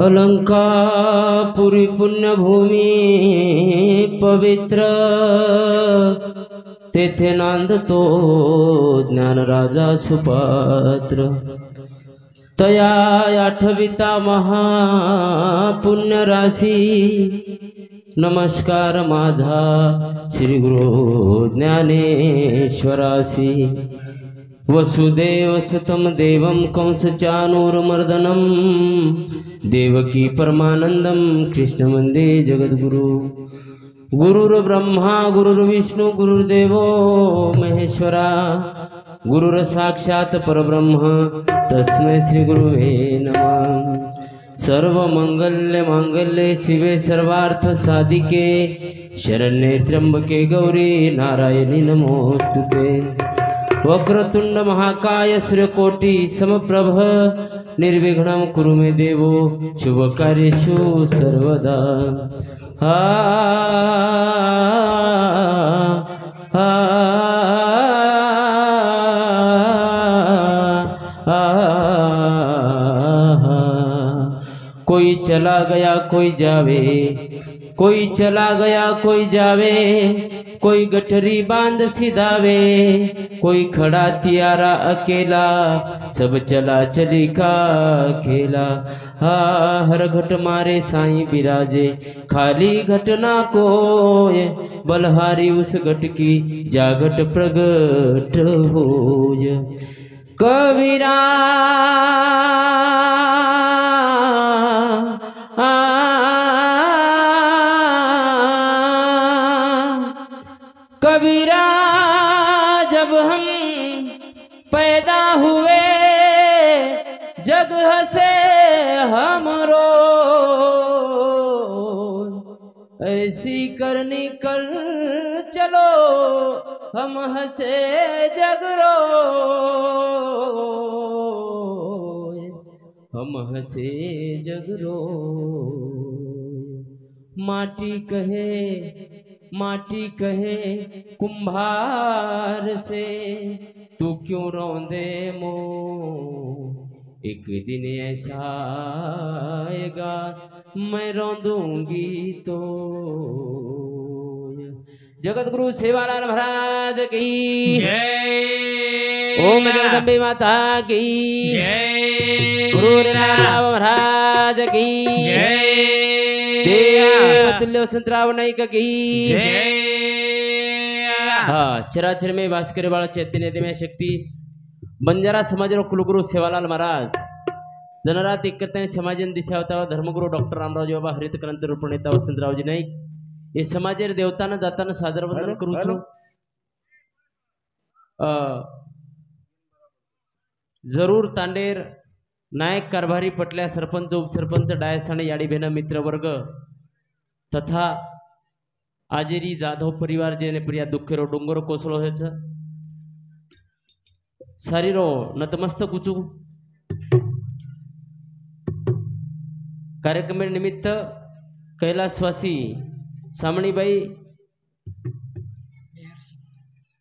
अलंकापुरी पुण्यभूमी पवित्र तेथे नांदतो ज्ञानराजा सुपात्र तया आठविता महापुण्यराशी नमस्कार माझा श्री गुरु ज्ञानेश्वरासी वसुदेव सुतम देवं कंसचानूरमर्दनम देवकी परमानंदम कृष्ण वंदे जगद्गुरु गुरुर्ब्रह्मा गुरुर्विष्णु गुरुर्देवो महेश्वरा गुरुर साक्षात परब्रह्म तस्मै श्री गुरुवे नमः। सर्वमंगल्य मांगल्ये शिवे सर्वार्थ साधिके शरण्ये त्र्यंबके गौरी नारायणी नमोस्तुते। वक्रतुंड महाकाय सूर्यकोटि समप्रभ निर्विघ्नं कुरु मे देवो शुभकार्येषु सर्वदा। कोई चला गया कोई जावे, कोई चला गया कोई जावे, कोई गठरी बांध सिधावे, कोई खड़ा तियारा अकेला, सब चला चली का खेला। हा हर घट मारे साईं बिराजे, खाली घट ना कोय, बलहारी उस घट की जागट प्रगट होय। कबीरा कबीरा जब हम पैदा हुए जग हंसे हम रो, ऐसी करनी कर चलो हम हंसे जग रो, हम हंसे जग रो। माटी कहे कुंभार से, तू क्यों रोंदे मो, एक दिन ऐसा आएगा मैं रोंदूंगी तो। जगत गुरु सेवालाल महाराज की जय। ओम जगदम्बे माता की जय। गुरु राम महाराज की जय। देवतुल्य वसंतराव नाईक की जय। हाँ, चराचर में वास करे वाला चैतन्य देव शक्ती बंजारा समाज कुलगुरु सेवालाल महाराज जनरात एकता समाजन दिशा होता धर्मगुरु डॉक्टर रामरावजी बाबा हरित क्रांति रूप नेता वसंतरावजी नाईक ये समाजेर देवताना दाताना सादर वंदन करू छू। जरूर तांडेर नायक कारभारी पटल्या सरपंच उपसरपंच डायसाने याडी भेना मित्र वर्ग तथा आजेरी जाधव परिवार जेने प्रिया दुखेरो डोंगर कोसळो हेच शरीरो नतमस्तक उचू कार्यक्रम निमित्त कैलासवासी सामणीबाई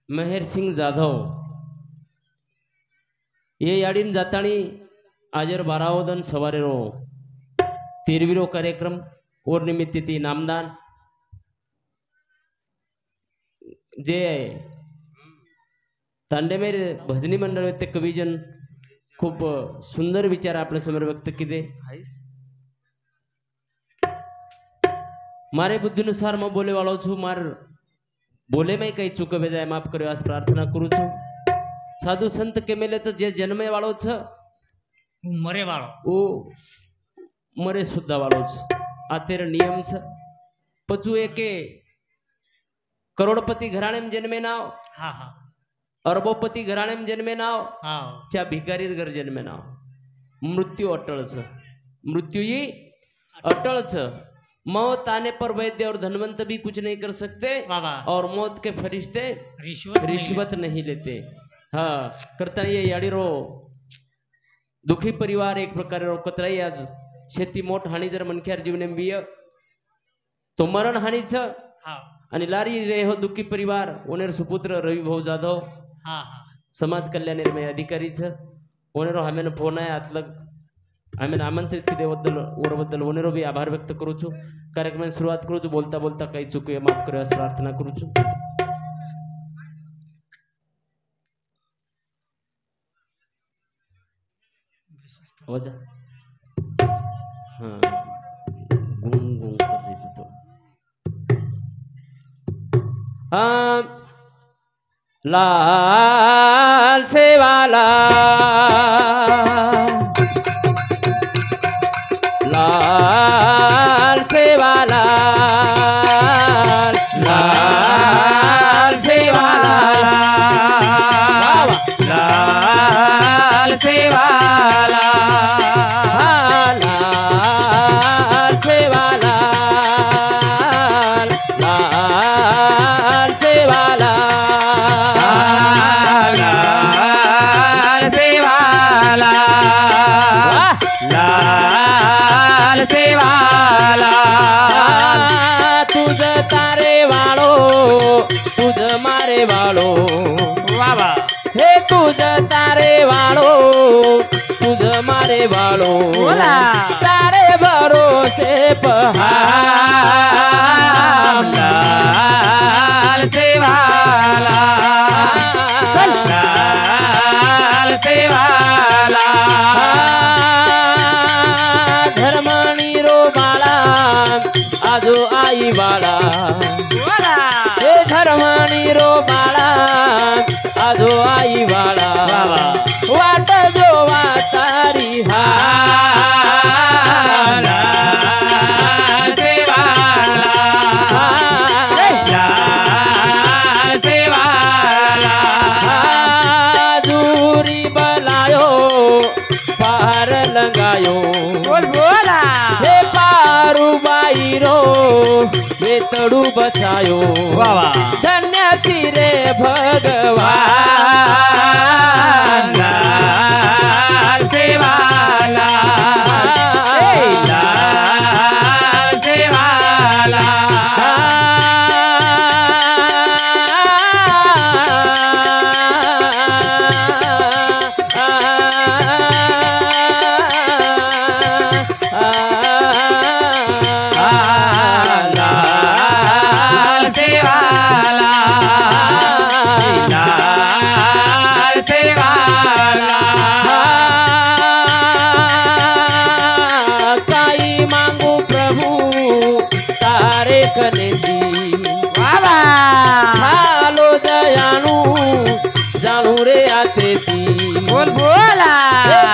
मेहर सिंह जाधव ये याडीन जाताणी आजर 12 दिन सवारे रो 13वीरो कार्यक्रम और निमित्त ती नामदान जे तांडेमेर भजनी मंडळ ते कविजन खूप सुंदर विचार आपल्या समोर व्यक्त केले। मारे बुद्धीनुसार मैं बोले वालों छू, मार बोले में कई चूक भे जाए माफ करो आज प्रार्थना करू छू। साधु संत के मेले जे जन्मे वालों छ मरे वालों ओ मरे सुद्धा वालों छ आ तेरा नियम छ। पचू एके करोड़पति घराणे में जन्मे नाव, हाँ हाँ अरबोपति घराणे में जन्मे नाव, हाँ च्या भिकारी घर जन्मे नाव। मृत्यु अटल छ, मृत्यु ही अटल छ। मौत आने पर वैद्य और धनवंत भी कुछ नहीं कर सकते और मौत के फरिश्ते रिश्वत नहीं लेते। हाँ करता ये याडी रो दुखी परिवार एक प्रकार रो कतराई आज शेती मोठ हानी जर मनख्यार जीवने बिय तो मरण हानी छ। हाँ आणि लारी रे हो दुखी परिवार ओनेर सुपुत्र रवि भाऊ जाधव हाँ हाँ समाज कल्याण में अधिकारी छ। ओनेरो हमें फोन आहे आतलग आम्ही आमंत्रित केल्याबद्दल वरबद्दल वनेरो बी आभार व्यक्त करू छू कार्यक्रमाची सुरुवात करू छू बोलता बोलता काही चुकूया माफ करे असं प्रार्थना करू छू वजा हाँ गुंग गुंग कर रही तो हाँ लाल से वाला लाल से वाला लाल से वाला लाल से वाला लाल से वाला लाल से वाला लाल से वाला लाल से वाला तुझ तारे वालो तुझ मारे वालो बाबा हे तुझ तारे वालो तुझ मारे वालो तारे भरोसे पहाड़ लाल से वाला लाल से वाला धर्मणी रो बाला आजो आई वाला हे धर्मणी रो बाला आजो आई वाला वाट जो वातारी हाला से वाला से वाला दूरी बलायो पार लगायो बोल बोला हे पारू बाईरो बेतड़ू बचायो वाह धन्य रे भगवान लाल से वाला लाल से वाला जानू रे आते बोल बोला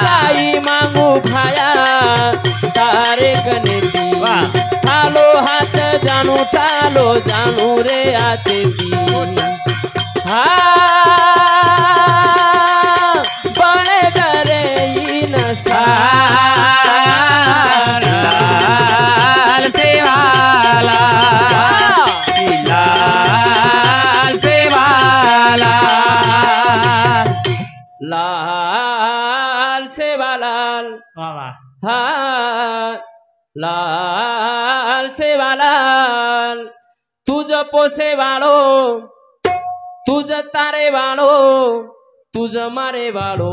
काई मांगू भाया तारे कनेती ठालो हाथ जानू रे आते हाँ बने डरे नशा लाल से वाला लाल से वाला लाल से वाला हाँ लाल से वाला तुझ पोसे वालो तुझ तारे वालो तुझ मारे वालो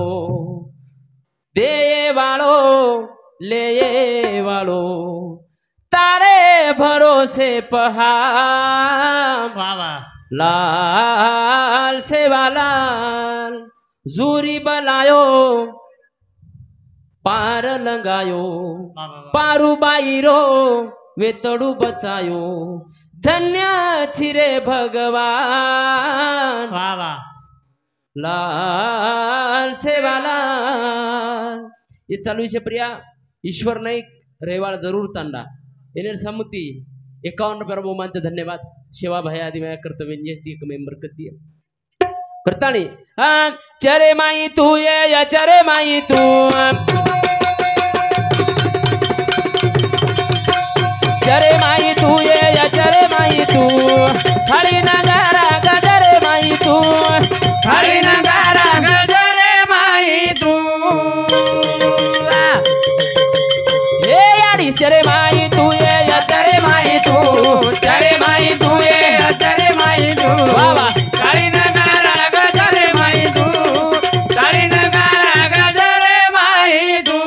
दे वालो ले वालो तारे भरोसे पहाड़ लाल से वाला जूरी बलायो पार लगायो पारू बाईरो वेतड़ू बचायो धन्य छिरे भगवान लाल से वाला ये चालू है प्रिया ईश्वर नाईक रेवाळ जरूर तांडा येणे समुती 51 प्रभुमांचे धन्यवाद सेवा भया आदि मैं कर्तव्य दी मेंबर कर दिया करताणी हाँ चरे माई तू ये या चरे माई तू चरे माई तू ये या चरे माई तू हरी नगारा गजरे माई तू हरी नगारा गजरे माई तू ये यारी चरे माई तू ये या चरे माई तू चरे माई तू ये या चरे माई तू वाह हरी नगारा गजरे माई तू हरी नगारा गजरे माई तू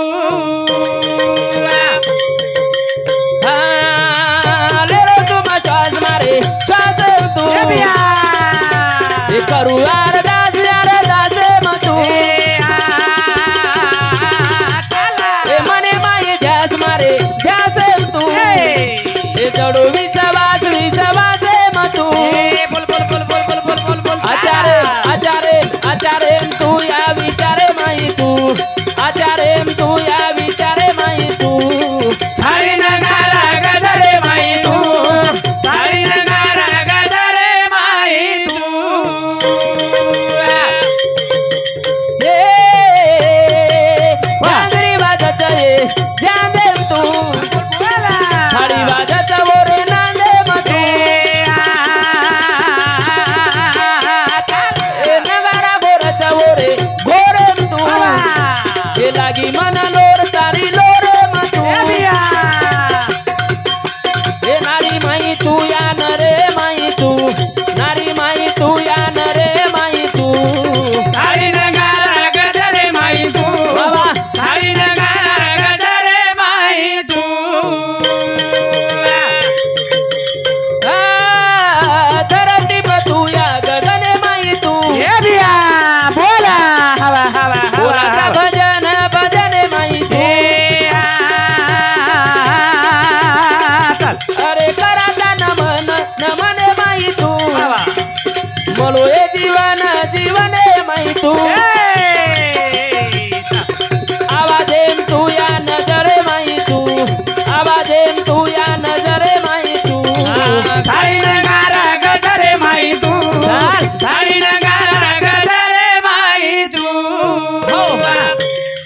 माई तू आवाजेम तू या नजरे माई तू आवाजेम तू या नजरे माई तू थाळी नगारा गजरे माई तू थाळी नगारा गजरे माई तू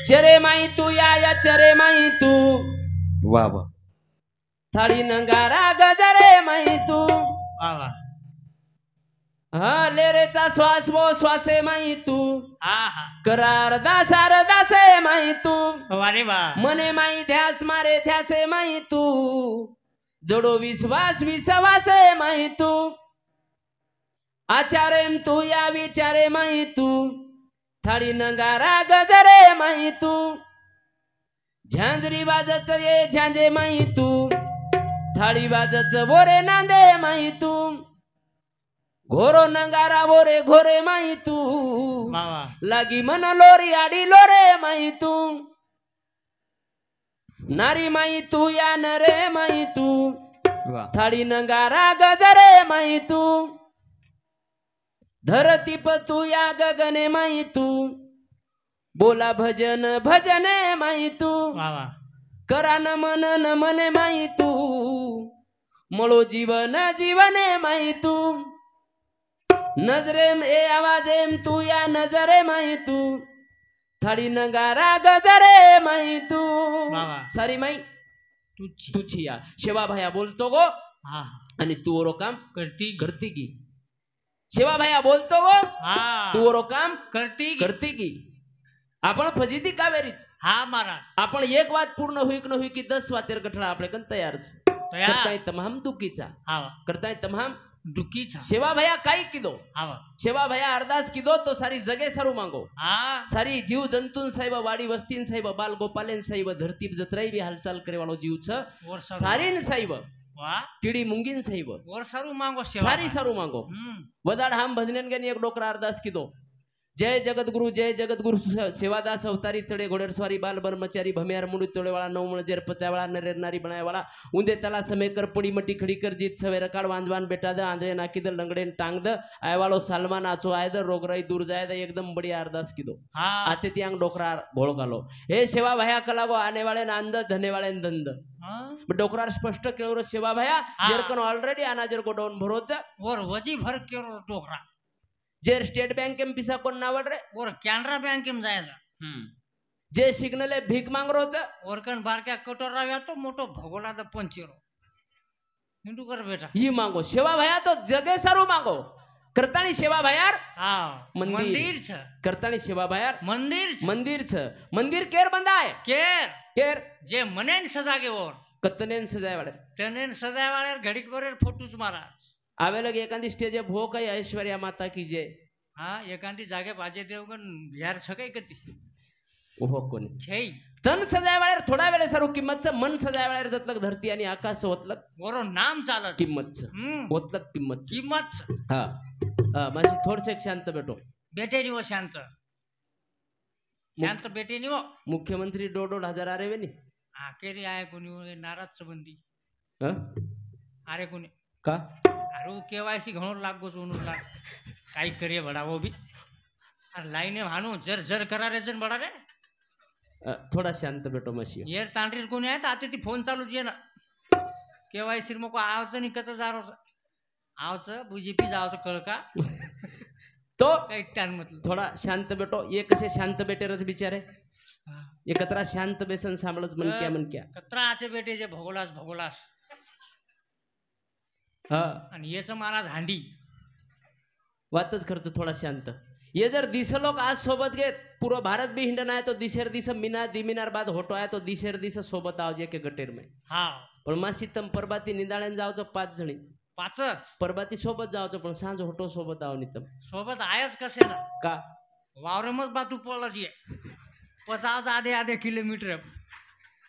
चरे माई तू या चरे माई तू वा वा थाळी नगारा गजरे माई तू वा वा हा लेरेचा श्वास वो श्वासे माई तू हा हा करार दासार दासे माई तू वारे वा मने माई ध्यास मारे ध्यासे माई तू जडो विश्वास विश्वासे माई तू आचारेम तू या विचारे माई तू थाळी नगारा गजरे माई तू झांजरी वाजच ये झांजे माई तू थाळी वाजच बोरे नांदे माई तू घोरो नगारा बोरे घोरे माई तू वा वा लागी मन लोरी आडी लोरे माई तू नारी माई तू या नरे माई तू वा थाळी नगारा गजरे माई तू धरती तू या गगने माई तू बोला भजन भजने माई तू वा वा करा न मने माई तू मळो जीवन जीवने माई तू नजरेम ए आवाजेम तू या नजरे माई तू थाळी नगारा गजरे माई तू वा वा सारी माई तुझी तुझी या शेवा भाया बोलतो गो हा आणि तू ओरो काम करती करती की शेवा भाया बोलतो गो हा तू ओरो काम करती करती की आपण फजिती कावेरीच हा महाराज आपण एक वाद पूर्ण होई की न होई की 10 वातेर गठडा आपले कन तयार तयार करताय तमाम दुखीचा हा वा करताय तमाम दुखीचा शेवा भैया काई किदो हा वा शेवा भैया अरदास किदो तो सारी जगे सारू मांगो हा सारी जीव जंतून साहेब वाडी वस्तीन साहेब बाल गोपालेन साहेब धरती जत्राई बी हालचाल करे वाळो जीव छ वर सारू सारीन साहेब वा किडी मुंगीन साहेब वर सारू मांगो सेवा सारी सारू मांगो वदाड हाम भजनेन गनी एक डोकरा अरदास किदो जय जगतगुरु सेवादास अवतारी चढे घोडेस्वारी बाल ब्रह्मचारी भम्यार मुंडी तोडेवाळा नऊ मणजेर पचावाळा नरेर नारी बनायवाळा उंदे तला समेकर पडी मटी खडी कर जीत सवे रकाड वांजवान बेटा द आंधळे नाकी द लंगडेन टांग द आयवाळो सालमान आचो आय द रोगराई दूर जाय द एकदम बढिया अरदास किदो हा आते त्यांग डोकरा घोळ घालो हे सेवा भया कलागो आने वाळे नांद धने वाळे दंद हा डोकरार स्पष्ट केळवर सेवा भया हा. जरकन ऑलरेडी अनाजर को डाउन भरोच वर वजी भर केरो डोकरा जे स्टेट बैंक एम पिसा कोण नावड रे वर कॅनरा बँक में जायला जे सिग्नले भीक मांग रोच वरकन बारक्या कटोरा व्या तो मोठो भगोला द पंचेरो हिंदू कर बेटा ही मांगो सेवा भया तो जगे सारू मांगो करताणी सेवा भयार हा मंदिर. मंदिर छ करताणी सेवा भयार मंदिर छ मंदिर छ मंदिर केर बंदाय केर केर जे मनेन सजागे वर कतनेन सजाय वाडे तनेन सजाय वाले घडीक बरेर फोटोच महाराज आवे लगे एखादी स्टेज भो काही ऐश्वर्या माता की जय हा एखादी जागे बाजे देवगन यार छ काय करती ओहो कोणी छै तन सजाय वाळेर थोडा वेळे सारू किंमत मन सजाय वाळेर जतलक धरती आणि आकाश होतलक वरो नाम चालत किंमत होतलक किंमत किंमत छ. हा हा माझी थोडसे शांत बेटो बेटे निवो शांत शांत बेटे निवो मुख्यमंत्री 2,500 आरे वेनी आकेरी आय कोणी नाराज संबंधी हं? अरे कोणी का अरे केवायसी घणो लागो सोनू लाग काई करिए बड़ा वो भी अरे लाइने भानु जर जर करा रे जन बड़ा रे थोडा शांत बेटो मशी येर तांडरीर कोणी आहे आते ती फोन चालू जे ना केवायसी मको आवच नि कच जारो आवच बीजेपी जावच कळका तो काही टाइम मतलब थोडा शांत बेटो ये कसे शांत बेटेरच बिचारे एकत्र शांत बेसन सांभळच मनक्या कत्रा आचे बेटे जे भगोलास भगोलास हा आणि येच महाराज हांडी वातच खर्च थोडा शांत ये जर दिसलो का आज सोबत घे पूरा भारत भी हिंडन आहे तो दिसेर दिस मीना दिमिनार बाद होटो आहे तो दिसेर दिस सोबत आवजे के गटेर में हा पण मासी तम परबाती निदाळेन जावचं 5 जणी पाचच परबाती सोबत जावचं पण सांज होटो सोबत आव नितम सोबत आयच कसे ना का वावरमच बातू पडला जे 50 आधे किलोमीटर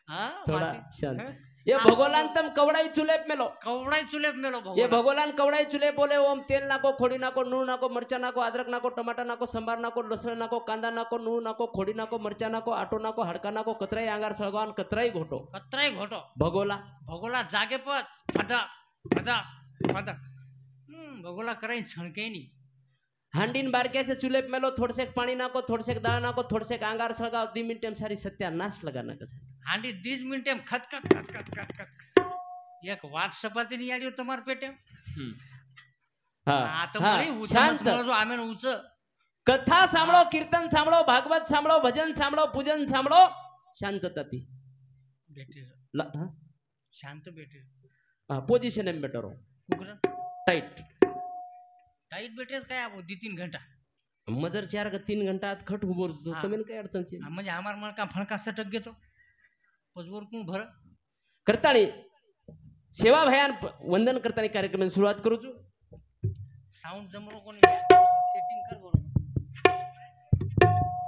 हा थोडा बाती. शांत हं? ये भगोलान तम कवडाई चुलेप मेलो कवडाई चुलेप मेलो ये भगवान भगोलान कवडाई चुले बोले ओम तेल नाको खोडी नाको नूण नाको मरचा नाको अदरक नाको टमाटा नाको संबार नाको लसण नाको कांदा नाको नूण नाको खोडी नाको मरचा नाको आटो नाको हडका नाको कतराई अंगार सळगावन कतराई घोटो कत्राई घोटो भगोला भगोला जागे पच फटा फटा फटा भगोला कराई छणके नी हांडीन बारके से चूल्हे पे मेलो थोड़से पानी नाखो थोड़से दाल नाखो थोड़से अंगार सळगाव 2 मिनिट में सारी सत्यानाश लगाना कसा हांडी 20 मिनिट में खत खत खत खत खत खत एक वात सपाती नहीं आड़ी तुम्हारे पेटे हाँ आता हाँ मळी उच शांत जो आमेन उच कथा सांभळो कीर्तन सांभळो भागवत सांभळो भजन सांभळो पूजन सांभळो शांतता थी बेटे हाँ शांत बेटे हाँ पोजीशन में बैठो कुकरा टाइट टाइट बेटे काय आप 2-3 घंटा मजर 4 का 3 घंटा आत खट उभो तो हाँ. तमेन काय अडचण छे म्हणजे आमार मन का फणका सटक घेतो पजवर कोण भर करताणी सेवा भयान वंदन करतानी कार्यक्रम सुरुवात करू छु साऊंड जमरो कोणी सेटिंग कर बरोबर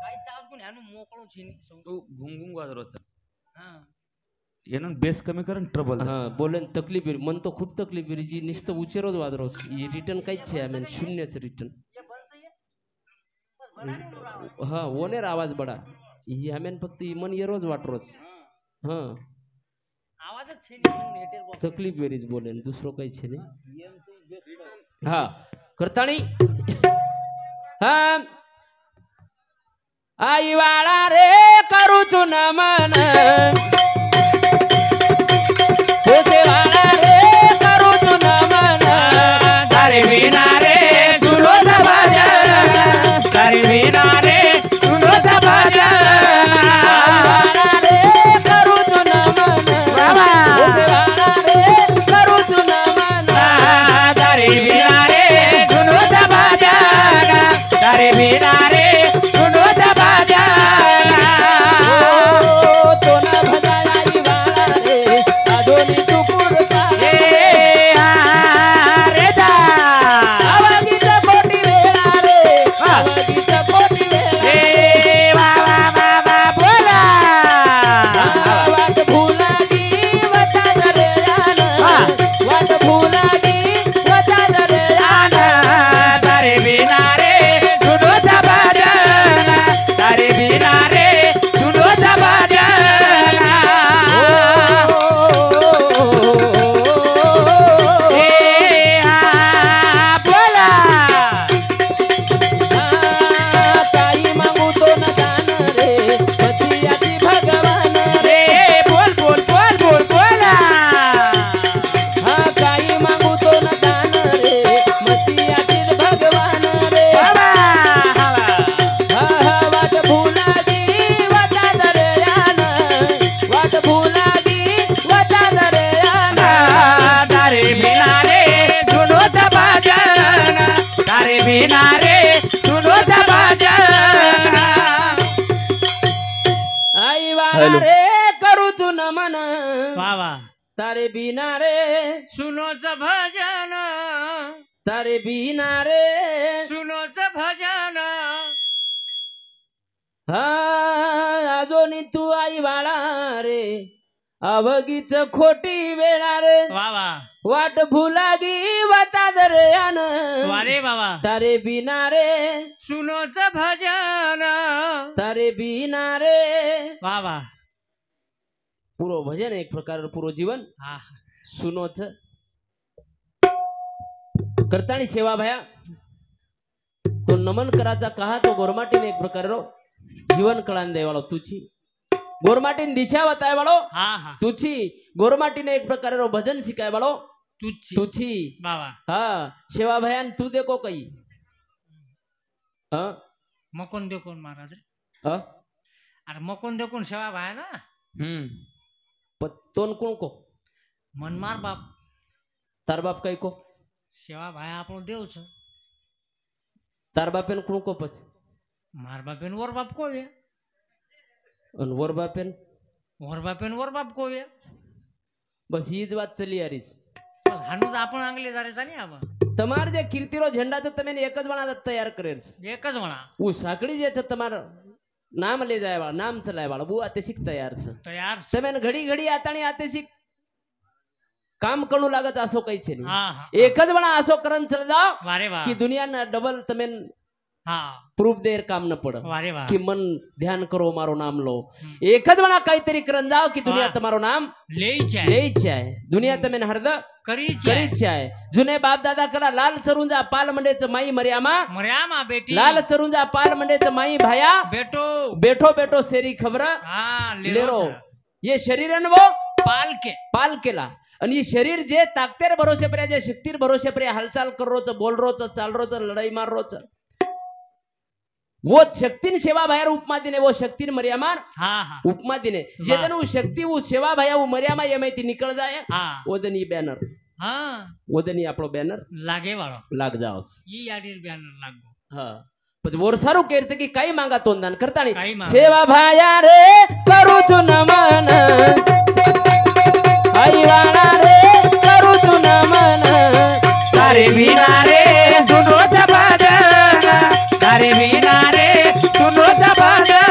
काय चाव कोणी हानु मोकळो छीनी तू घुंगुंग वाजरो हां ಏನನ್ ಬೇಸ್ ಕಮ್ಮಿ ಕರನ್ ಟ್ರಬಲ್ हाँ बोलन तकलीफ मन तो खूप तकलीफ जी निस्त उचेरोज वाजरो ये रिटर्न काहीच छे आमेन शून्यच रिटर्न ये बंद सही है बस बड़ा नहीं हो रहा हाँ ओनेर आवाज बडा ये आमेन फक्त मन येरोज वाटरोज हाँ आवाजच छीनी नेटर बॉक्स तकलीफ वेरीज बोलेन दुसरो काही छे नाही हाँ करताणी हाँ आई वाळा रे करू छु नमन वाला रे करू छु नमन तारे बिना रे सुनो सा भजन तारे बिना रे सुनो सा भजन वाला रे करू छु नमन बाबा वाला रे करू छु नमन तारे बिना रे सुनो सा भजन तारे बिना रे सुनो सा भजन तो ना भजाई वाला रे आधोनी तारे बिना रे सुनोच भजन तारे बिना रे सुनोच भजन हाँ आजोनी तू आई बाळा रे अवगीच खोटी वेळा रे वावा वाट भुलागी वता दरयान वारे बाबा तारे बिना रे सुनोच भजन तारे बिना रे वावा पूरो भजन एक प्रकार पूरो जीवन हाँ सुनोच करतानी सेवा भया तो नमन कराचा कहा तो गोरमाटीने एक प्रकार जीवन कळान देवाळो तुची गोरमाटीन दिशा बताय वाळो हाँ हाँ तुची गोरमाटीने एक प्रकार भजन शिकाय वाळो तुची बाबा हाँ सेवा भयान तू देखो कई हाँ मकोन देखोन महाराज हाँ अरे मकोन देखोन सेवा भाया ना तोन कोण को मनमार बाप तार बाप कई को सेवा भाया આપણો દેવ છે तार बापेन कोण को पछ मार बापेन वर बाप को है अन वर बापेन वर बाप को है बस हीच बात चली यारीस बस हानुज आपण आंगले जारे जानी आबा तमार जे कीर्तिरो झंडा छ तमेन एकज वणा तैयार करेर छ एकज वणा उ साकड़ी जे छ तमार नाम ले जाय वाला नाम चलाय वाला बु आते शिक तैयार छ तैयार तमेन घड़ी घड़ी आताणी आते शिक काम करू लागत असो कई छे हाँ हाँ एकज वणा असो करन चल जाओ वारे वाह की दुनिया ना डबल तमेन હા પ્રૂફ દેર કામ ન પડે વારે વાહ કે મન ધ્યાન કરો મારું નામ લો એક જ વણા કઈતરી કરન જાઓ કે દુનિયા વાહ. તમારું નામ લઈ જાય લે જ જાય दुनिया તમે હરદ કરી કરી જાય જ જાય જુને બાપ દાदा कला लाल चरुंजा पाल मंडेच माई मर्यामा મર્યામાં બેટી लाल चरुंजा पाल मंडेच माई भाया બેટો बैठो बैठो सेरी खबर હા लेरो લેરો છે. ये शरीर आहे ना वो પાલકે पाल केला आणि हे शरीर जे ताकतेर भरोसे पर्या जे शक्तीर भरोसे पर्या हालचाल करोच बोल रोच चाल रोच लढाई मार रोच वो शक्तीन सेवा बाहेर उपमा दिने वो शक्तीन मर्यामा હા હા उपमा दिने जे वाह. दिन वो शक्ती वो सेवा भाया वो मर्यामा ये माहिती निकळ जाय હા ओदनी बैनर હા ओदनी આપણો બેનર લાગે વાળો लाग जाओस ઈ યાડી બેનર લાગો हा પછી વોર સારું કેર છે કે કઈ માંગા તો દાન કરતા કઈ નહીં માંગે? સેવા ભાયા રે કરું છું નમન આઈ વાળા રે કરું છું નમન તારે વિના રે સુનો ભજન તારે વિના રે સુનો ભજન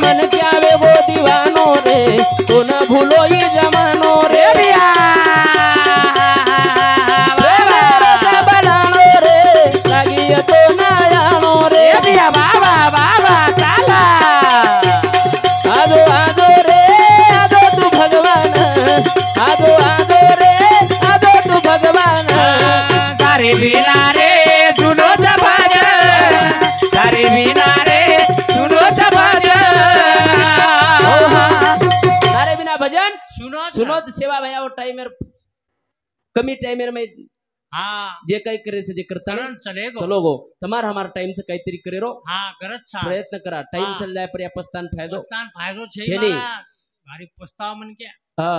मन क्या वे वो दीवानो रे तो न भूलो ये जमानो रे बनानो रे लगी तो नयानो रे बाबा बाबा काला आदो आदो रे आदो तू भगवान आदो आदो रे आदो तू भगवान तारे बिना रे सुनो भजन तारे बिना रे सुनो भजन तारे बिना भजन સુનો છે. सुनो सेवा भाई टाइमर कमी टाइमर में હા जे काही करायचं जे करता તરણ ચલેગો चलो गो તમાર हमारा टाइम से काहीतरी करे रो હા ગરજ છે प्रयत्न करा टाइम हा. चल जाय पर या पस्तान फायदो પસ્તાન ફાયદો છે છે નહીં. મારા મારી પસ્તાવ મન કે हा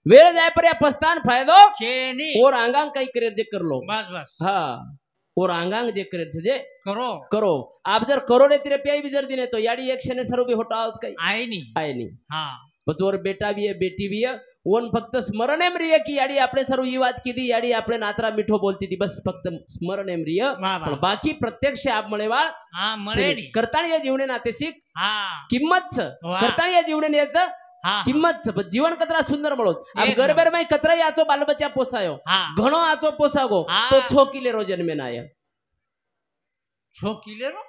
वेळ जाय पर या पस्तान फायदो છે ની और आंगांग काही करेर जे करलो બસ बस हा और आंगांग जे करेर जे કરો करो आप जर करोडे तिरे प्याई भी जर दिने तो याडी एकशेने सर्व भी होटावच काही આય ની आहे नाही હા पचोर बेटा भी है बेटी भी है ओन फक्त स्मरण एम रिय की याडी આપણે सर्व ही વાત કીધી याडी આપણે નાતરા મીઠો બોલતી હતી बस फक्त स्मरण एम रिय વાહ પણ વાહ બાકી પ્રત્યક્ષ આપ મળેવાળ હા મળે ની करताळी या जीवने नाते शिक હા किंमत छ वाह. करताळी या जीवने येत હા किंमत छ पण जीवन कतरा सुंदर મળો આપ એક ગરબેર માં કતરા આચો બાલ બચ્ચા પોસાયો હા ઘણો આચો પોસાગો હા. તો 6 કિલે રો જન્મે ના આયા છો કિલેરો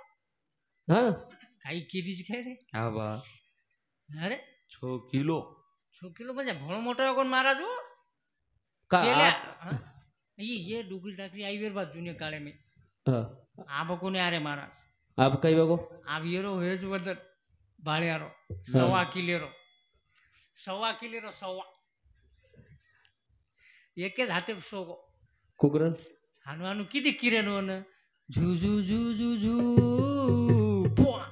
હા કાઈ કીધી જ ખરે હા બા અરે 6 કિલો 6 કિલો પછી ભણો મોટો કોણ મારા જો का પેલા आप- હા? ये डुगरी टाकरी आई वेर बात जूने काळे में हाँ, आ बकोने आरे महाराज आप कई बगो आ वीरो हेज वदर भाळ्यारो सव्वा किलेरो सव्वा एकेच हाते सोगो कुकरन हानु हानु किती किरेनो न झू झू झू झू झू पुआ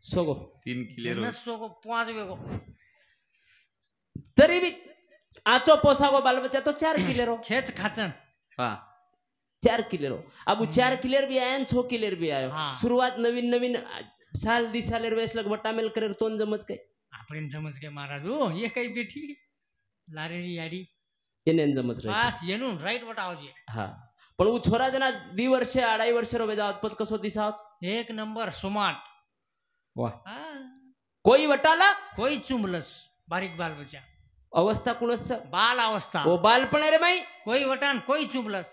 सोगो 3 किलो न सोगो पांच वेगो तरी भी आचो पोसागो बाल बच्चा तो 4 किले रो खेच खाचन हा 4 किले रो अब 4 किलेर भी आया 6 किलेर भी आयो हाँ. शुरुआत नवीन नवीन साल दिसालेर वेस लग वटामेल करेर तोन जमच काही આપણે સમજ કે મહારાજ ઓ એ કઈ બેઠી લારેરી યાડી એને જમच रे બસ એનું રાઈટ વટાવજે हा पण उ छोरा जना 2 वर्ष 2.5 वर्ष रो बेजावत पच कसो दिसावत એક નંબર સુમાટ वाह હા कोई वटाला કોઈ ચુંબલસ બારીક બાલ બચ્ચા अवस्था कुणच छ? બાલ અવસ્થા ओ बालपण रे माई કોઈ વટાન કોઈ ચુંબલસ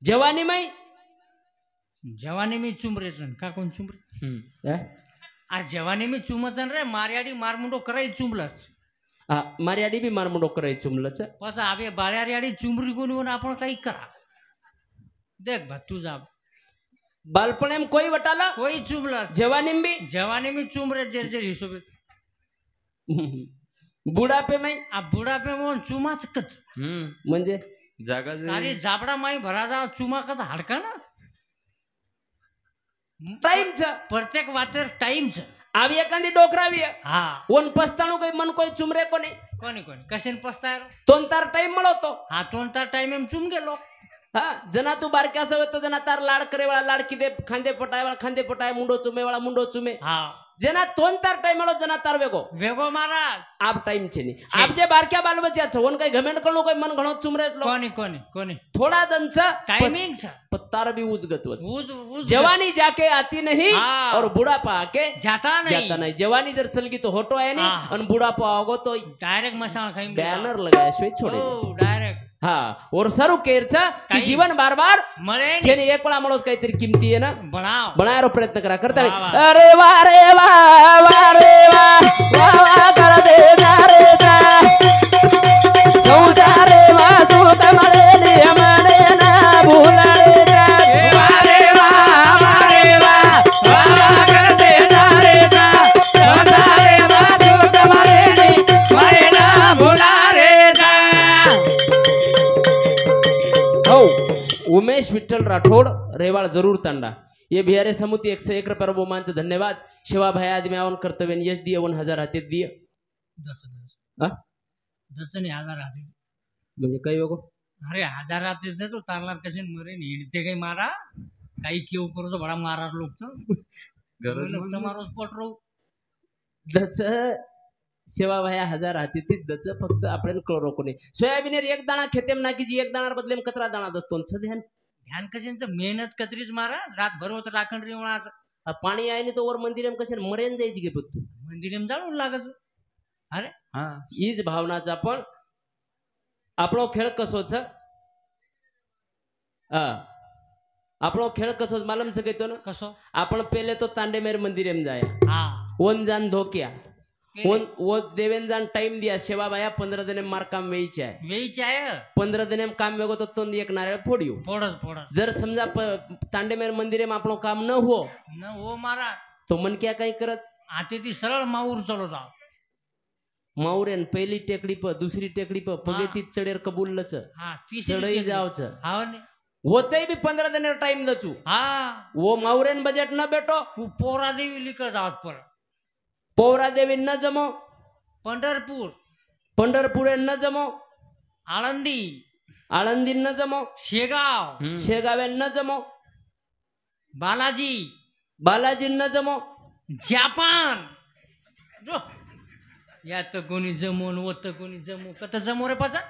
जवानी माई જવાની મી ચુંબરે છે કા કોણ ચુંબરે હે? આ જવાની મી ચુંમચન રે મારિયાડી મારમુંડો કરાઈ ચુંબલસ हा मारी आडी बी मार मुंडो कराय चुमलं छ પછી આવે બાળિયારી ચુંબરી કોની आपण काही करा देख भा तुझा बालपण एम कोई वटाला કોઈ ચુંબલસ जवानी बी જવાની મી ચુંબરે જેર જેર हिशोबे बुढापे माई આ બુઢાપે મોન ચુમાચ કત म्हणजे जागा जे- सारी जाबडा माई भरा जा चुमा कत हाडका ना टाइम छ प्रत्येक वाचर टाइम छ આવી એકાંદી ડોકરાવી हा ઓન પસ્તાણું કઈ મન કોઈ ચુમરે કોની कोणी कोणी कशेन पस्ताय તોન તાર ટાઈમ મળો તો हा तोंड तार टाइम एम चुम गेलो हा जना तू बारक्या असं होतं जना तार लाड करे वाला लाड किदे खांदे पटाय वाला खांदे पटाय मुंडो चुमे वाला मुंडो चुमे हा जना तोन तार टाइम वाला जना तार वेगो वेगो महाराज आप टाइम छे नहीं आप जे बारक्या बाल बच्चा छ वन काही घमेंड कळलो काही मन घणो चुमरे लो कोणी थोड़ा दंच टाइमिंग छ पत्तार भी उजगत वस उज जवानी जाके आती नहीं हाँ। और बुढ़ापा आके जाता नहीं जवानी जर चल गई तो होटो है नहीं हाँ। और बुढ़ापा आओगो तो डायरेक्ट मसाला खाई बैनर लगाया शे छोड़े डायरेक्ट हाँ और सरू केरचा की टाइम। जीवन बार बार मळे जेने एक वेळा म्हणूस काहीतरी किमती आहे ना बनाव बनायरो प्रयत्न करा करता वा, नाही. वा. अरे वा रे वा वा रे वा वा वा कर दे जा रे जा सौजा रे वा तू कमळे नियमने ना भूला रे जा वा रे वा वा रे वा वा वा कर दे जा रे जा सौजा रे वा तू कमळे नियमने ना भूला रे जा. हो उमेश विठ्ठल राठोड रेवाड़ जरूर तांडा ये बिहारे समुती 101 रुपये बहुमानचं धन्यवाद. शिवा भाई आदमी आवून कर्तव्य यश दिए 1000 हाती दिए हा? दसनी हजार आते म्हणजे काही बघो अरे हजार आते दे तो तारला कसे मरे हिडते काही मारा काही केव करू बडा मारा लोक तुम्हारो स्पॉट रो दच शिवा भाई 1000 हाती ती दच फक्त आपण कळरो कोणी सोयाबीन एक दाणा खेतेम नाकीची एक दाणार बदलेम कचरा दाणा दस्तोंचं ध्यान ध्यान कशांचं मेहनत कतरीच मारा रात भर होत राखण रे म्हणा पाणी आहे तो वर मंदिरम कसे मरेन जायची गे तू मंदिरेम जाणून लागत अरे हा हीच भावनाचा पण आपलो खेळ कसोच आपलो खेळ कसोच मालमच कहतो ना कसो आपण पहिले तो तांडेमेर मंदिरेम जाया हा ओन जान धोक्या वो देवेन जान टाइम दिया सेवा बाया 15 दिन मार काम वेईचे आहे वेईचे आहे 15 दिन काम वेगो तो एक नारळ फोडियो फोडस जर समजा तांडेमेर मंदिरे में आपलो काम न हो न हो मारा तो मन क्या काही करच आते ती सरळ माऊर चलो जाओ माउरेन पहिली टेकडी प दुसरी टेकडी प पगे ती चढेर कबूलच हा चढई जावच हा ने होते भी 15 दिन टाइम दचू हा वो माउरेन बजेट न बेटो वो पोरा देवी लिकर जावत पर पौरा देवी न जमो पंढरपूर न जमो आळंदी न जमो शेगाव न जमो बालाजी न जमो जापान जो या तो कोणी जमून व तो कोणी जमू कत जमो रे पाचा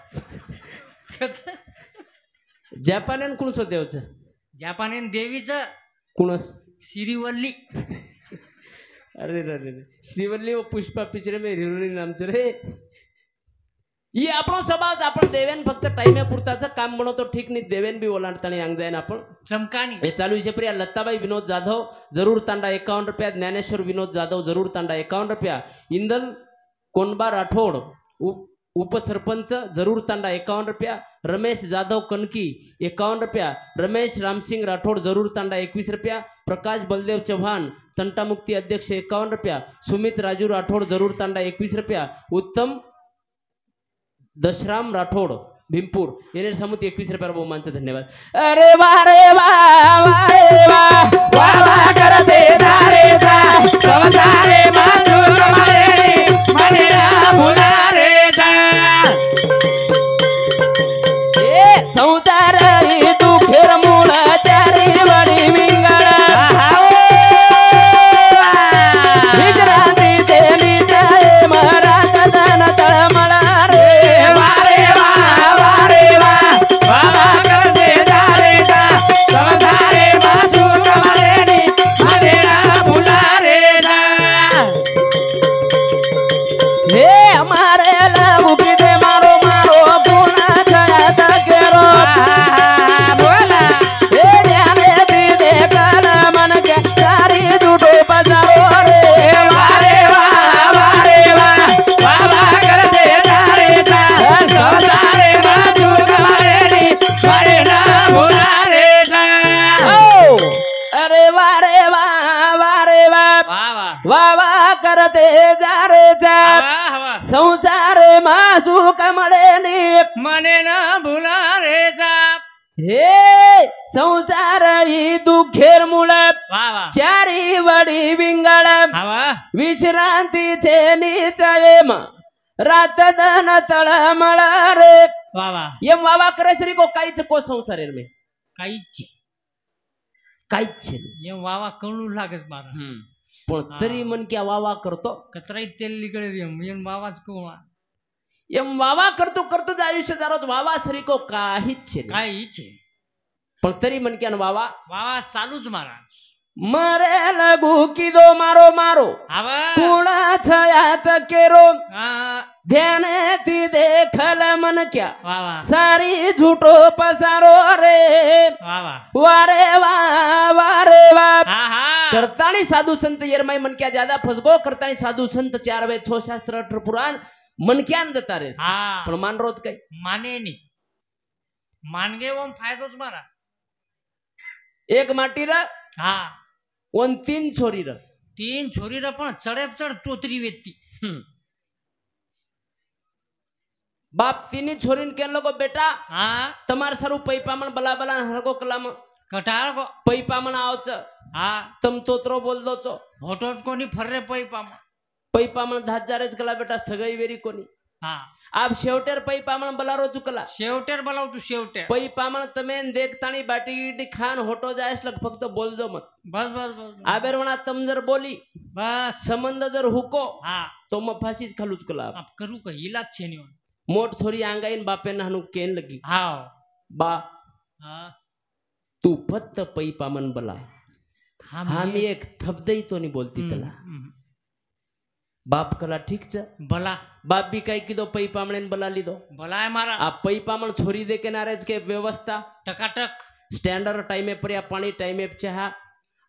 जपान कुणसो देवच जापान देवीचं कुणस श्रीवल्ली अरे रे श्रीवल्ली व पुष्पा पिक्चर में हिरोईन नामचं रे ये आपण स्वभाव आपण देवेन फक्त टाइम पुरताचं काम बनवतो ठीक नाही देवेन बी ओलांडताना अंग जाईन आपण चमकानी हे चालू विषय प्रिया लताबाई विनोद जाधव जरूर तांडा 51 रुपया ज्ञानेश्वर विनोद जाधव जरूर तांडा 51 रुपया इंदल कोनबा राठोड उपसरपंच जरूर तांडा 51 रुपया रमेश जाधव कनकी 51 रुपया रमेश रामसिंग राठोड जरूर तांडा 21 रुपया प्रकाश बलदेव चौहान तंटा मुक्ति अध्यक्ष 51 रुपया सुमित राजू राठोड जरूर तांडा 21 रुपया उत्तम दशराम राठोड भीमपूर येणे समुती 21 रुपया बहुमानचं धन्यवाद. अरे वा रे वा वा रे वा वा वा कर दे जा रे जा सवसारे माजू कमळे मने ना भुला रे जा ए संसार ही तू फेर मूळ चारी वडी विंगळ विजराती देवी जाय मरा कदन तळमळा रे वा रे वा वा रे वा वा वा कर दे जा रे जा सवसारे माजू कमळे मने ना भुला रे जा हे हमारे लबुकी दे मारो मारो पुना छाया केरो बोला हे जाने दी दे काल मन के सारी दुटो बजारो रे वा रे वा कर दे जा रे जा सदारे बाजू कमळे नी मारे ना भुला रे जा अरे वा रे वा वा वा कर दे जा रे जा संसार मासू कमळे नी मने ना भुला रे जा हे संसार ही दुखेर मुळ चारी वडी विंगळ विश्रांतीचे निचयम रात दन तळमळ रे वा वा एम वावा करे सरी को काहीच को संसार में काहीच काहीच છે એમ વાવા કણું લાગે છે મારા પણ તરી મન ક્યાં વાવા કરતો કતરાઈ તેલ નીકળે છે એમ વાવા જ કહું એમ વાવા કરતો કરતો જ આયુષ્ય તારો વાવા સરી को કાहीच છે કાઈ છે પણ તરી મન ક્યાં વાવા વાવા ચાલુ જ મારા મારે લગુ કીધો મારો મારો હવે કુણા છયા તકેરો હા ધ્યાનેથી દેખલ મન ક્યાં વાવા સારી झूठो પસારો રે વાવા વારે વારે વા હા હા करताणी साधु संत येरमाई मन क्या ज्यादा फसगो करताणी साधु संत 4 वेद 6 शास्त्र 18 पुराण मन क्या जता रे हा पण मान रोज काही माने नहीं मानगे ओम फायदोच मारा एक माटी र हा ओन 3 छोरी र 3 छोरी र पण चढेप चढ तोतरी वेती बाप तीनी छोरीन के लोगो बेटा हा तमार सारू पैपामण बला बला हरगो कलाम कटाळ गो पैपामण आवच हा तम तोत्रो बोल दो चो होटोच कोणी फर्रे पैपाम पैपामण 10,000 कला बेटा सगई वेरी कोणी हा आप शेवटेर पैपामण बलारो चुकला शेवटेर बोलाव तू शेवटेर पैपामण तमेन देखताणी बाटी खान होटो जायस लग फक्त बोल दो मत बस बस बस आबेरवणा तम जर बोली बस संबंध जर हुको हा तो म फासीज खालूच कला अब करू का इलाज छे नहीं मोट छोरी आंगाईन बापे नानू केन लगी हां बा हा तू फक्त पैपामण बला हम एक थबदई तो नहीं बोलती तला बाप कला ठीक छ भला बाप भी कई कीधो पैपामण बला लीधो भला है मारा आ पैपामण छोरी दे के नारेज के व्यवस्था टकाटक स्टैंडर्ड टाइम पे पर्या पानी टाइम पे चहा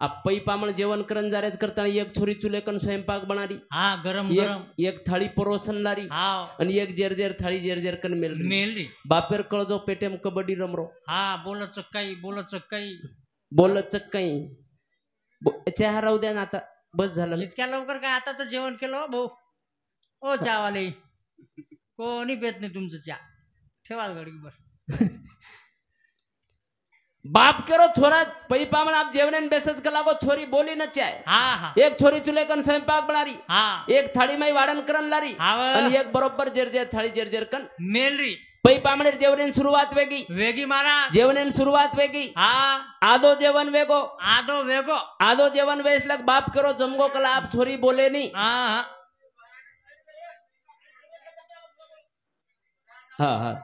आ पैपामण जेवण करन जारेज करता एक छोरी चुले कन स्वयंपाक बनारी हाँ गरम गरम एक थाळी परोसन लारी हाँ आणि एक जेर थाळी जेर कन मेल मेलरी बापेर कळजो पेटेम कबड्डी रमरो हाँ बोल चक्काई बोलच काही चहा राहू द्या ना आता बस झालं इतक्या लवकर काय आता तर जेवण केलं हो भाऊ ओ चहावाले कोणी पेत नाही तुमचं चहा ठेवा गडगी बर बाप करो छोरा पैपामण आप जेवने बेसस कला को छोरी बोली न चाहे हाँ हाँ एक छोरी चुले कन स्वयंपाक बनारी हाँ एक थाळी माई वाडन करन लारी हाँ आणि एक बरोबर जेर थाळी जेर कन मेलरी पैपामणेर जेवणेन सुरुवात वेगी वेगी मारा जेवणेन सुरुवात वेगी हाँ आदो जेवण वेगो आदो वेगो आदो जेवण वेस लग बाप करो जमगो कला आप छोरी बोले नहीं हाँ हाँ हाँ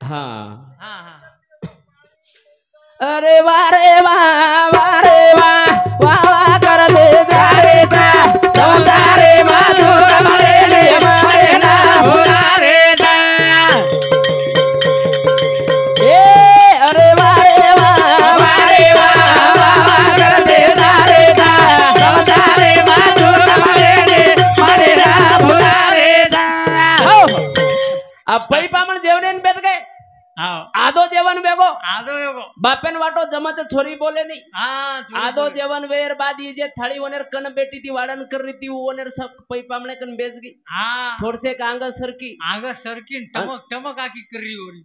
हाँ हाँ हाँ अरे वारे वारे वाह कर दे जारे जा सौंदर्य माधुर मरे ले मारे ना भुलारे जा ए अरे वारे वाह कर दे जारे जा सौंदर्य माधुर मरे ले मारे ना भुलारे जा अब पैपामण जेवणे बैठ गए हाँ आदो जेवण वेगो आदो वेगो बापेन वाटो जमत छोरी बोले नहीं हाँ आदो जेवण वेर बाद ये जे थाली वनेर कन बेटी थी वाड़न कर रही थी वो वनेर सब पैपामणे कन बेच गई हाँ थोड़ से कांगा सरकी आगे सरकी टमक टमक आकी कर रही हो रही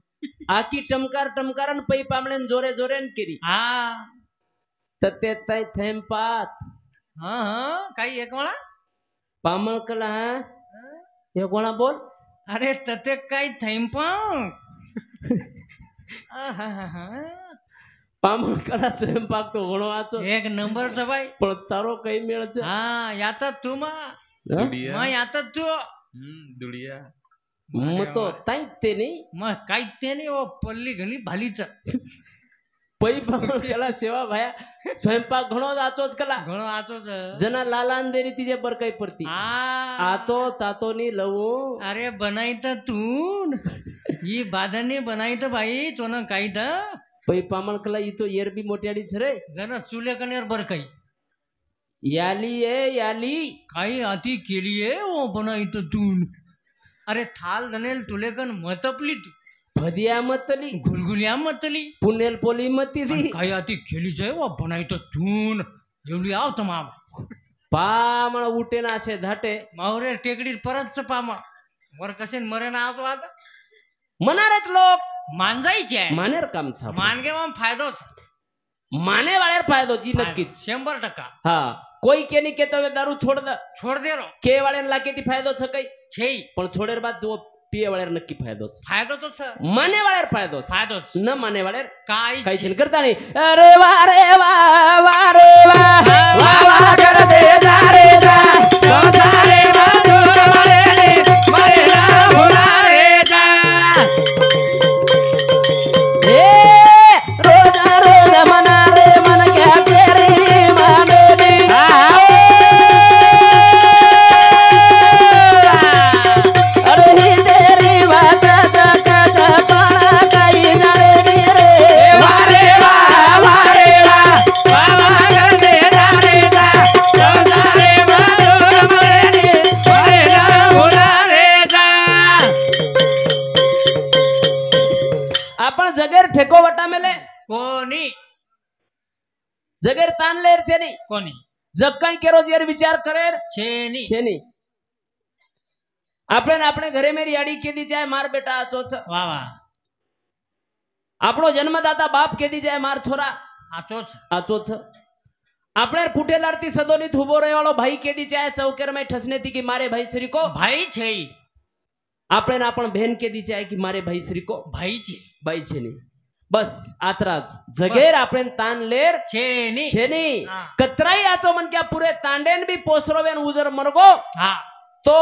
आकी टमकारन पैपामणे जोरे जोरे न करी हाँ तते तय थेम पात हाँ हाँ काही एक वाला पामल कला एक वाला बोल अरे तते काही थैम पाऊ पामल कला स्वयंपाक तो घणो आचो एक नंबर चा भाई पण तारो कई मेळ छे हाँ याता तू मा दुडिया मा याता तू दुडिया म तो ताई ते नाही मा काही ते नाही ओ पल्ली घणी भालीच पैपामल कला सेवा भाया स्वयंपाक घणो आचोच कला घणो आचोच जना लालान देरी तिजे बर काही पडती हाँ आतो तातो नी लवो अरे बनाई तर तू ये बाधने बनाई तर भाई तो ना काही तर पैपामल कला ई तो येर भी मोट्याडी छरे जन चुले कनेर बर काही याली ए याली काही आती केली आहे ओ बनाई तर तू अरे थाल दनेल तुले कन मतपली तू फदिया मतली गुलगुलिया मतली पुनेल पोली मती थी काही आती केली जाय ओ बनाई तर तून एवढी आव तमाम पामळ उठे ना असे धाटे मावरे टेकडी परत पामा वर कसे मरे ना आज आता मनारेच लोक मानजायचे आहे मानेर काम छा मानगे मग फायदोच माने वाळेर फायदो जी नक्कीच 100% हा कोई केनी केतो दारू छोड़ दे छोड़ दे रो के वाळेन लाके ती फायदो छ कई छे पण छोडेर बाद वो पिये वाळ्यार नक्की फायदोस फायदा तो छ माने वाळ्यार फायदोस फायदोच न माने वाळ्यार काही काही छिन करता नाही अरे वा रे वा वा रे वा वा वा कर दे जा रे जा संसारे मधुर मरे रे मरे ना भुला रे जा ए रोज रोज मना रे मन क्या तेरी मामेली अरे ही तेरी बात कत पाना कई नड़ेरी रे वारे वा वारे वा वा कर दे जा रे जा संसारे मधुर मरे रे मरे ना भुला रे जा आपण जगेर ठेको वटा मेले कोणी जगेर तान लेर छे नहीं कोणी जग कई केरो यार विचार करेर छेनी छे नहीं આપણે ઘરે મેરી યાડી કેદી જાય માર બેટા આચો છે વાહ વાહ આપણો જન્મદાતા બાપ કેદી જાય માર છોરા આચો છે આચો છે આપણે ફૂટેલારતી સદોની ઉભો રહે વાળો ભાઈ કેદી જાય ચૌકેર માં ઠસનેતી કે મારે ભાઈ શ્રીકો ભાઈ છે આપણે આપણ બહેન કેદી જાય કે મારે ભાઈ શ્રીકો ભાઈ છે ભાઈ છે નહીં બસ આતરાજ જગેર આપણે તાન લેર છેની છે નહીં હા. કતરાઈ આચો મન ક્યાં પૂરે તાંડેન બી પોસરોવેન ઉજર મરગો હા तो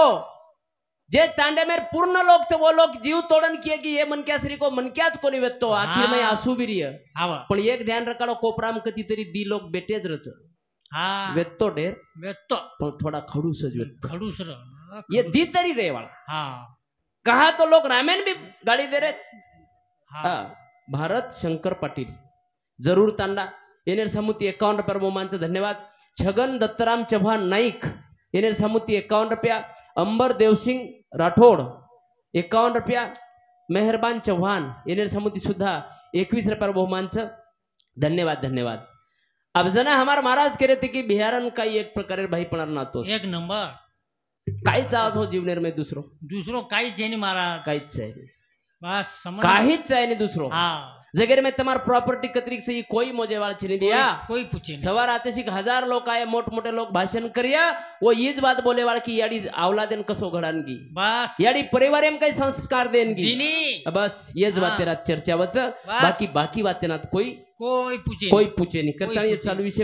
जे तांडे में पूर्ण लोग थे वो लोग जीव तोड़न किए कि ये मन क्या श्री को मन क्या कोणी वेतो आखिर में आंसू भी रही है आवा पण एक ध्यान रखाडो कोपराम कती तरी दी लोग बेटेज रच हा वेतो ढेर वेतो पण थोड़ा खड़ूस ज वेतो खडूस र ये दी तरी रे वाला हा कहा तो लोग रामेन भी गाड़ी दे रहे हा हाँ भारत शंकर पाटील जरूर तांडा येनेर समुती 51 रुपये मोमांचं धन्यवाद छगन दत्तराम चव्हाण नाईक येनेर समुती 51 रुपया अंबर देवसिंग राठोड 51 रुपया मेहरबान चव्हाण येनेर समुती सुद्धा 21 रुपये बहुमानचं धन्यवाद धन्यवाद अब जना हमार महाराज करे थे कि बिहारन का एक प्रकारे भाई पणार नातो एक नंबर काहीच आवाज हो जीवनेर में दुसरो काहीच आहे नाही महाराज काहीच आहे बस समज काहीच आहे नहीं दूसरो हा जगेर में तुम्हार प्रॉपर्टी कतरीक से कोई मोजेवाल छीनी दिया कोई पूछे नहीं सवार आते सी 1000 लोग आए मोट मोटे लोग भाषण करिया वो यीज बात बोले वाला की याडी औलादेन कसो घडानगी बस याडी परिवार एम काही संस्कार देनगी जिनी बस येच हाँ. बातें रात चर्चा वच बस. बाकी बातें नात कोई कोई पूछे पूछे नहीं करता कोई ये पूछे चालू विषय